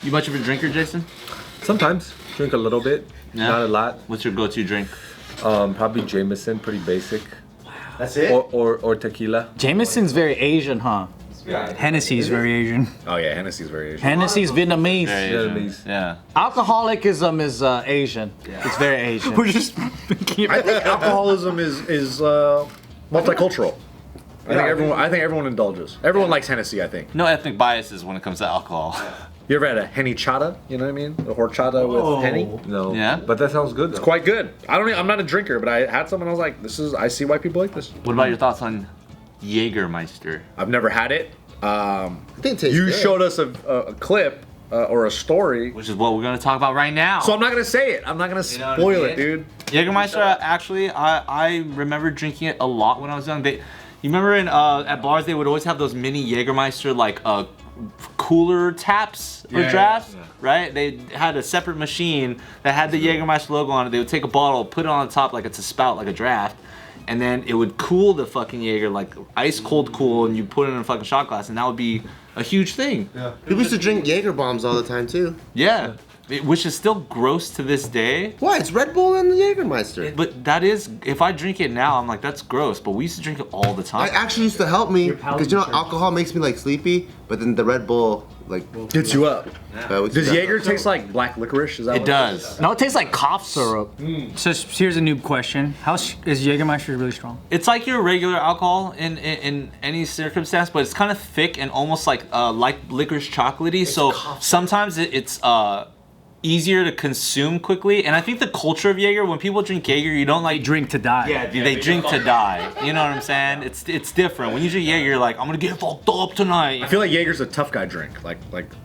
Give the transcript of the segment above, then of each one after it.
You much of a drinker, Jason? Sometimes drink a little bit, not a lot. What's your go-to drink? Probably Jameson, pretty basic. That's it? Or tequila. Jameson's very Asian, huh? Hennessy's very Asian. Oh yeah, Hennessy's very Asian. Hennessy's Vietnamese. Vietnamese. Yeah. Alcoholicism is Asian. Yeah. It's very Asian. We're just. I think alcoholism is multicultural. I think everyone indulges. Everyone likes Hennessy, I think. No ethnic biases when it comes to alcohol. You ever had a Henny chata? You know what I mean? A horchata with Henny? No. Yeah? But that sounds good. It's quite good. I'm not a drinker, but I had some and I was like, I see why people like this. What about your thoughts on Jagermeister? I've never had it. I think it tastes You good. showed us a clip or a story. Which is what we're going to talk about right now. So I'm not going to say it. I'm not going to spoil it, dude. Jagermeister, actually, I remember drinking it a lot when I was young. You remember at bars, they would always have those mini Jagermeister, like, cooler taps or drafts, right? They had a separate machine that had the Jagermeister logo on it. They would take a bottle, put it on the top like it's a spout, like a draft, and then it would cool the fucking Jaeger, like ice cold cool, and you put it in a fucking shot glass, and that would be a huge thing. Yeah. People used to drink Jaeger bombs all the time too. Yeah. Which is still gross to this day. Why? It's Red Bull and the Jagermeister. But that is, if I drink it now, I'm like, that's gross. But we used to drink it all the time. It actually used to help me because alcohol makes me like sleepy, but then the Red Bull like gets you up. Does Jaeger taste like black licorice? Is that it does. No, it tastes like cough syrup. So here's a noob question: is Jagermeister really strong? It's like your regular alcohol in any circumstance, but it's kind of thick and almost like licorice chocolatey. So sometimes it's easier to consume quickly, and I think the culture of Jaeger, when people drink Jaeger, you don't like drink to die. Yeah, they drink to die. You know what I'm saying? It's different. When you drink Jaeger, you're like, I'm gonna get fucked up tonight. I feel like Jaeger's a tough guy drink. Like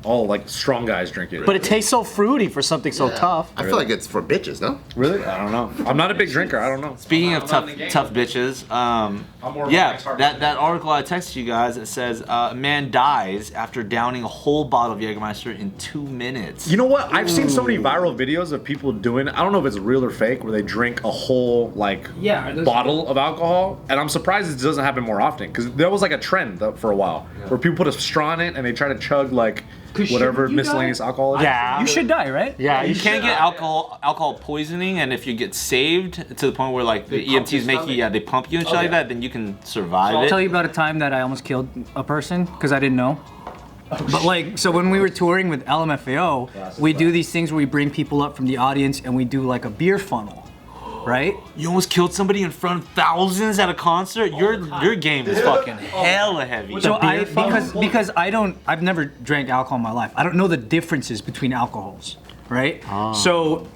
all like strong guys drink it. But it tastes so fruity for something so tough. I feel like it's for bitches, no? Really? I don't know. I'm not a big drinker. I don't know. Speaking of tough bitches, that article I texted you guys, it says a man dies after downing a whole bottle of Jagermeister in 2 minutes. You know what? I've seen so many viral videos of people doing, I don't know if it's real or fake, where they drink a whole bottle of alcohol, and I'm surprised it doesn't happen more often, because there was like a trend for a while where people put a straw in it and they try to chug like whatever miscellaneous alcohol is. Yeah, you should die, right? Yeah, you can't get alcohol poisoning, and if you get saved to the point where like the EMTs make you, they pump you and shit like that, then you can survive I'll it. tell you about a time that I almost killed a person because I didn't know. But like, so when we were touring with LMFAO, we do these things where we bring people up from the audience and we do like a beer funnel, right? You almost killed somebody in front of thousands at a concert? Your game is fucking hella heavy. So because I've never drank alcohol in my life. I don't know the differences between alcohols, right? So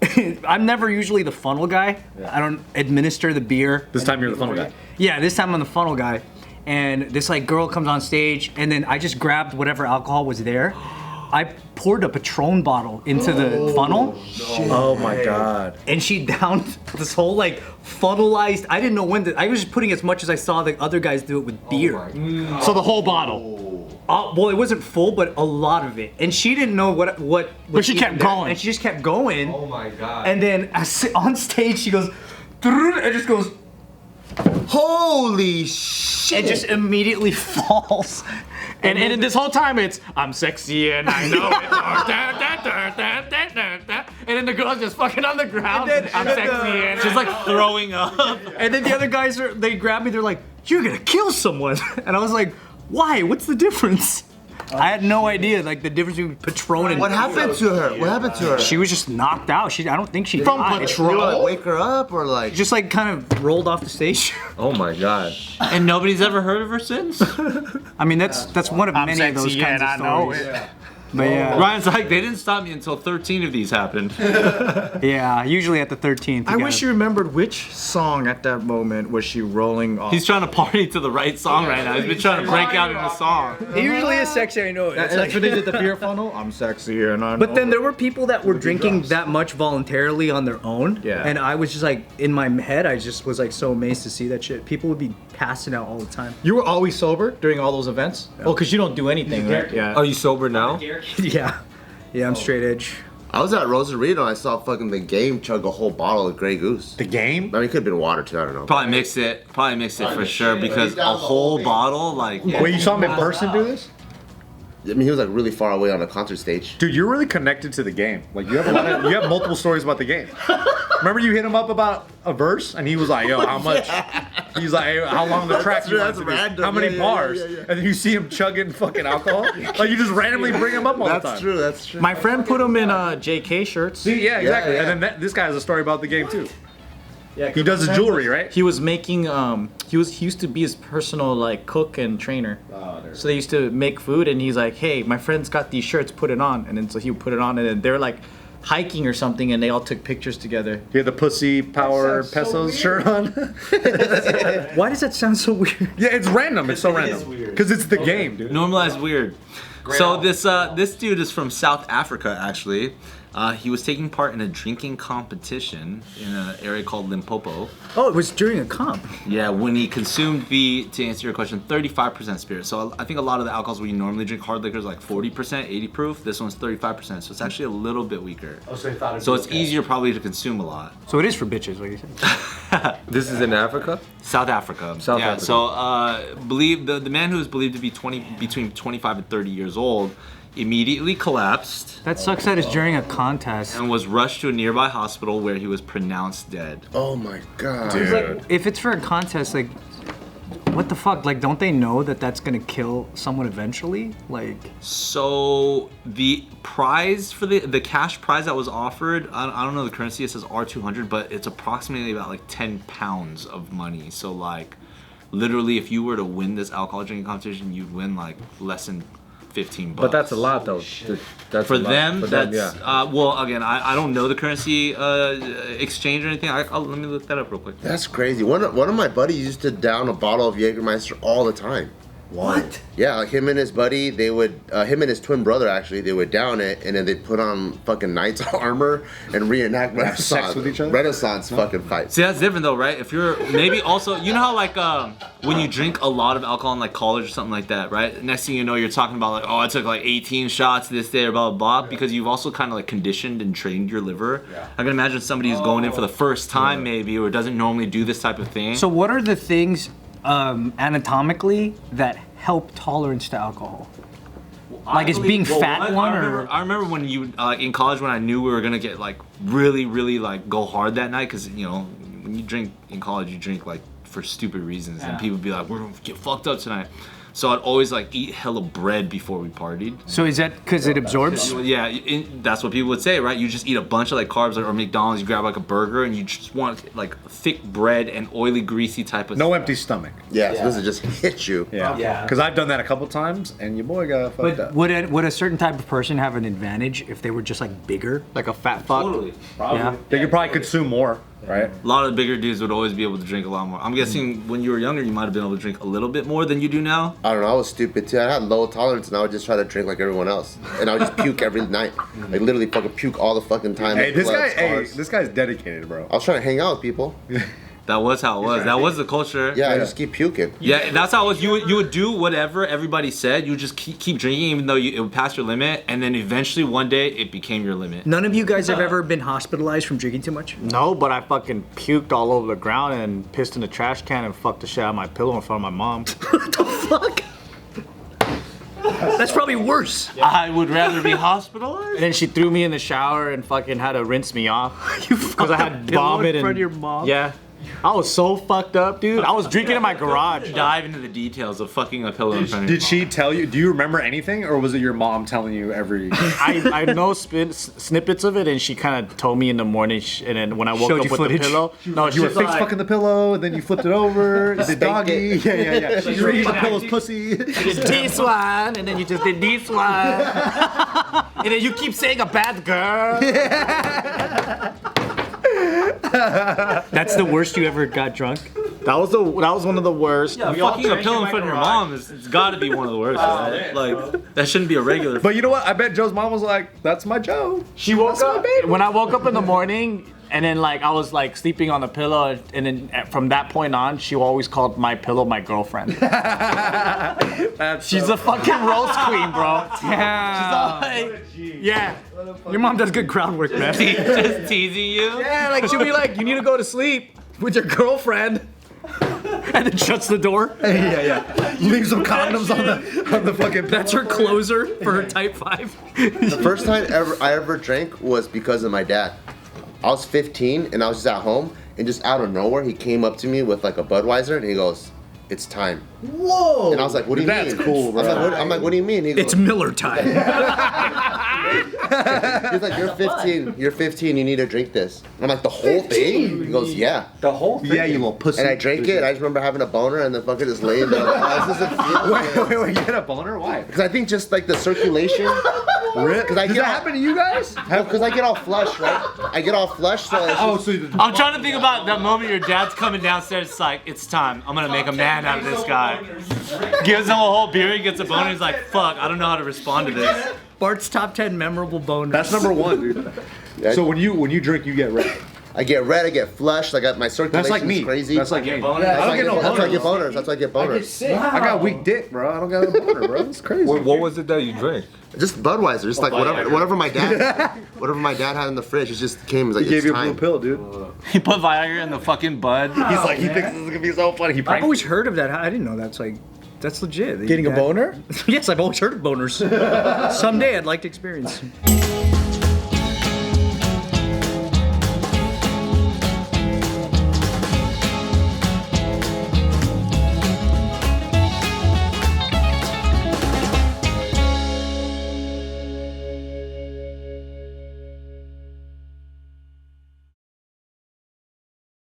I'm never usually the funnel guy. I don't administer the beer. This time you're the funnel guy. Yeah, this time I'm the funnel guy. And this like girl comes on stage, and then I just grabbed whatever alcohol was there. I poured a Patron bottle into the funnel. Oh my god. And she downed this whole like funnelized, I didn't know when I was just putting as much as I saw the other guys do it with beer. So the whole bottle. Well, it wasn't full, but a lot of it. And she didn't know what But she kept going. And she just kept going. Oh my god. And then on stage she goes, and just goes, holy shit! and just immediately falls. And this whole time it's, I'm sexy and I know it. And then the girl's just fucking on the ground. I'm sexy and She's like throwing up. And then the other guys they grab me, they're like, you're gonna kill someone. And I was like, why? What's the difference? I had no idea, like the difference between Patron and. What happened to her? What happened to her? She was just knocked out. I don't think she From died. Patron? You like wake her up or like? Just like kind of rolled off the stage. Oh my god. And nobody's ever heard of her since? I mean, that's one of many of those kinds of stories. But yeah, Ryan's like, they didn't stop me until 13 of these happened. yeah, usually at the 13th. I wish you remembered which song at that moment was she rolling off. He's trying to party to the right song right now. He's been trying to break out in the song. It usually is sexy, I know. That's when they did the beer funnel. I'm sexy and I'm. But then there were people that were drinking that much voluntarily on their own. Yeah. And I was just like, in my head, I just was like so amazed to see that shit. People would be passing out all the time. You were always sober during all those events? Oh, because you don't do anything, right? Yeah. Are you sober now? Yeah. Yeah, I'm straight edge. I was at Rosarito and I saw fucking the game chug a whole bottle of Grey Goose. The game? I mean, it could have been water too. I don't know. Probably mixed it for sure because a whole bottle, like. Wait, you saw him in person do this? I mean, he was like really far away on a concert stage. Dude, you're really connected to the game. Like you have multiple stories about the game. Remember you hit him up about a verse and he was like, yo, how much? He's like, hey, how long the track you want That's to be? random. How many Yeah, bars? yeah. And then you see him chugging fucking alcohol. Like you just randomly bring him up all the time. That's true. My friend put him in JK shirts. See, yeah, exactly. Yeah. And then this guy has a story about the game too. Yeah, He does his jewelry, right? He was making he used to be his personal like cook and trainer. So they used to make food and he's like, hey, my friend's got these shirts, put it on. And then so he would put it on and then they're like hiking or something and they all took pictures together. He had the pussy power That sounds so pesos shirt on. Why does that sound so weird? Yeah, it's random. It's so It is random. weird. Because it's the game, dude. Normalized weird. So this dude is from South Africa actually. He was taking part in a drinking competition in an area called Limpopo. Oh, it was during a comp. Yeah, when he consumed to answer your question, 35% spirit. So I think a lot of the alcohols we normally drink, hard liquor, is like 40%, 80 proof. This one's 35%, so it's actually a little bit weaker. Oh, so he thought So it's easier probably to consume a lot. So it is for bitches, what you said. This is in Africa? South Africa. South yeah, Africa. So believe the man who is believed to be between 25 and 30 years old immediately collapsed That sucks that it's during a contest. and was rushed to a nearby hospital where he was pronounced dead. Oh my god. Dude. Like, if it's for a contest, like, what the fuck? Like, don't they know that that's gonna kill someone eventually? Like, So the prize for the cash prize that was offered, I don't know the currency, it says R200, but it's approximately about like 10 pounds of money. So like literally if you were to win this alcohol drinking competition, you'd win like less than 15 bucks. But that's a lot though. That's For a lot. them, For that's yeah. well. Again, I don't know the currency exchange or anything. Let me look that up real quick. That's crazy. One of my buddies used to down a bottle of Jagermeister all the time. what? Yeah, like him and his buddy, they would, him and his twin brother actually, they would down it and then they'd put on fucking knight's armor and reenact sex with each other? Renaissance fucking fights. See, that's different though, right? If you're maybe also, you know how like when you drink a lot of alcohol in like college or something like that, right? Next thing you know, you're talking about like, oh, I took like 18 shots this day or blah blah blah, because you've also kind of like conditioned and trained your liver. I can imagine somebody who's going in for the first time maybe, or doesn't normally do this type of thing. So what are the things anatomically that help tolerance to alcohol? Like, is being fat one, or? I remember when you in college when I knew we were gonna get like really like go hard that night, because you know when you drink in college you drink like for stupid reasons, and people would be like, we're gonna get fucked up tonight. So I'd always like eat hella bread before we partied. So is that because it absorbs? Yeah, that's what people would say, right? You just eat a bunch of like carbs, or McDonald's, you grab like a burger, and you just want like thick bread and oily, greasy type of No stuff. empty stomach. Yeah, so this is just hit you. Yeah. Because I've done that a couple times and your boy got fucked up. But would a certain type of person have an advantage if they were just like bigger? Like a fat fuck. Totally. Yeah. They could probably consume more, right? A lot of the bigger dudes would always be able to drink a lot more. I'm guessing when you were younger, you might have been able to drink a little bit more than you do now. I don't know, I was stupid too. I had low tolerance and I would just try to drink like everyone else. And I would just puke every night. Like literally fucking puke all the fucking time. Hey, Blood, this guy's dedicated, bro. I was trying to hang out with people. That was how it was. That was the culture. Yeah, I just keep puking. Yeah, that's how it was. You would do whatever everybody said. You would just keep drinking, even though it would pass your limit, and then eventually one day it became your limit. None of you guys have ever been hospitalized from drinking too much? No, but I fucking puked all over the ground and pissed in the trash can and fucked the shit out of my pillow in front of my mom. What the fuck? That's probably worse. I would rather be hospitalized. And then she threw me in the shower and fucking had to rinse me off. You Because I had vomit in front of and your mom. yeah. I was so fucked up, dude. I was drinking in my garage. Dive into the details of fucking a pillow in front of your Did she tell you? Do you remember anything, or was it your mom telling you every? I know snippets of it, and she kind of told me in the morning, and then when I woke Showed up you with footage? the pillow, no, she You were was fix like, fucking the pillow, and then you flipped it over. You did doggy. Yeah. You were eating the pillow's pussy. you did this one, and then you just did this one, and then you keep saying a bad girl. That's the worst you ever got drunk? That was one of the worst. fucking a pillow in front of your mom it's got to be one of the worst. Right? Like that shouldn't be a regular. But you know what? I bet Joe's mom was like, "That's my Joe." She woke up when I woke up in the morning, and then like I was like sleeping on the pillow, and then from that point on, she always called my pillow my girlfriend. She's a fucking roast queen, bro. Yeah. Like, yeah, Your mom does good crowd work, man. Just teasing you. yeah. Like she'll be like, "You need to go to sleep with your girlfriend." and then shuts the door. Yeah. Leave some condoms on the fucking. That's her closer for her type 5. The first time I ever drank was because of my dad. I was 15 and I was just at home, and just out of nowhere he came up to me with like a Budweiser and he goes, "It's time." Whoa! And I was like, "What do you mean?" That's cool, bro. I'm like, "What do you mean?" He goes, It's Miller time. he's like, "You're 15. You're 15. You need to drink this." And I'm like, "The whole thing?" He goes, "Yeah." The whole thing. Yeah, you little pussy. And I drank it. And I just remember having a boner and then fucking just laying there. Like, this doesn't feel Wait, you had a boner? Why? Because I think just like the circulation. Because Does that happen to you guys? Because I get all flushed, right? I get all flushed, so it's just, I'm trying to think about that moment your dad's coming downstairs. It's like, it's time. I'm gonna make a man out of this guy. Gives him a whole beer. He gets a boner. He's like, fuck, I don't know how to respond to this. Bart's top 10 memorable boners. That's number 1, dude. Yeah. So when you drink, you get red. I get red, I get flushed, I got my circulation That's like me. crazy. That's like me. That's why I get boners. That's why I get boners. I got weak dick, bro. I don't got a boner, bro. It's crazy. What was it that you drank? Just Budweiser, just like whatever my dad had in the fridge, it just came. Like, He gave it's you a time. blue pill, dude. He put Viagra in the fucking bud. He's like, he thinks this is gonna be so funny. He I've pranked always heard of that. I didn't know that's like, that's legit. Getting a boner? Yes, I've always heard of boners. Someday I'd like to experience.